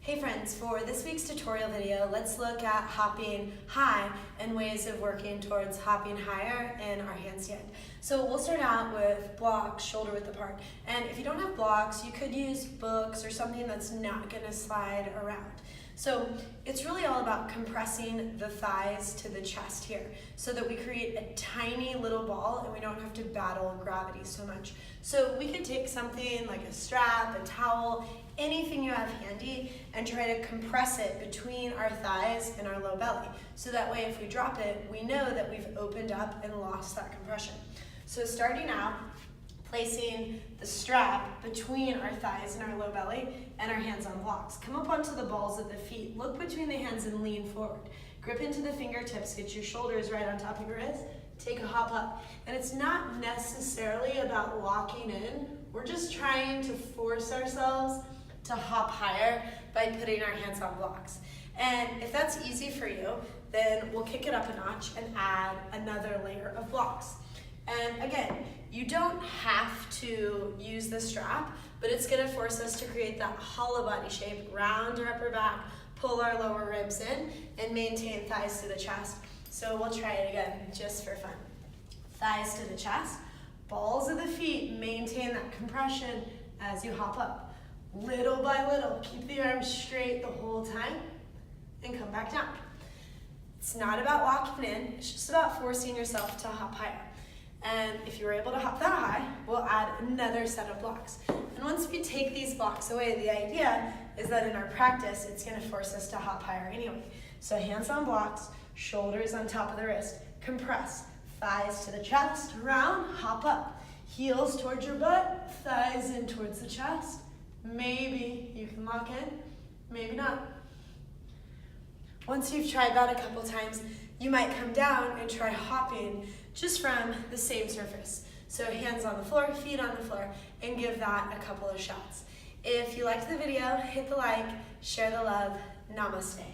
Hey friends, for this week's tutorial video, let's look at hopping high and ways of working towards hopping higher in our handstand. So we'll start out with blocks, shoulder width apart. And if you don't have blocks, you could use books or something that's not gonna slide around. So it's really all about compressing the thighs to the chest here so that we create a tiny little ball and we don't have to battle gravity so much. So we could take something like a strap, a towel, anything you have handy and try to compress it between our thighs and our low belly. So that way if we drop it, we know that we've opened up and lost that compression. So starting out, placing the strap between our thighs and our low belly and our hands on blocks. Come up onto the balls of the feet, look between the hands and lean forward. Grip into the fingertips, get your shoulders right on top of your wrist, take a hop up. And it's not necessarily about locking in, we're just trying to force ourselves to hop higher by putting our hands on blocks. And if that's easy for you, then we'll kick it up a notch and add another layer of blocks. And again, you don't have to use the strap, but it's gonna force us to create that hollow body shape, round our upper back, pull our lower ribs in, and maintain thighs to the chest. So we'll try it again, just for fun. Thighs to the chest, balls of the feet, maintain that compression as you hop up. Little by little, keep the arms straight the whole time, and come back down. It's not about locking in, it's just about forcing yourself to hop higher. And if you're able to hop that high, we'll add another set of blocks. And once we take these blocks away, the idea is that in our practice, it's gonna force us to hop higher anyway. So hands on blocks, shoulders on top of the wrist, compress, thighs to the chest, round, hop up. Heels towards your butt, thighs in towards the chest. Maybe you can lock in, maybe not. Once you've tried that a couple times, you might come down and try hopping just from the same surface. So hands on the floor, feet on the floor, and give that a couple of shots. If you liked the video, hit the like, share the love, namaste.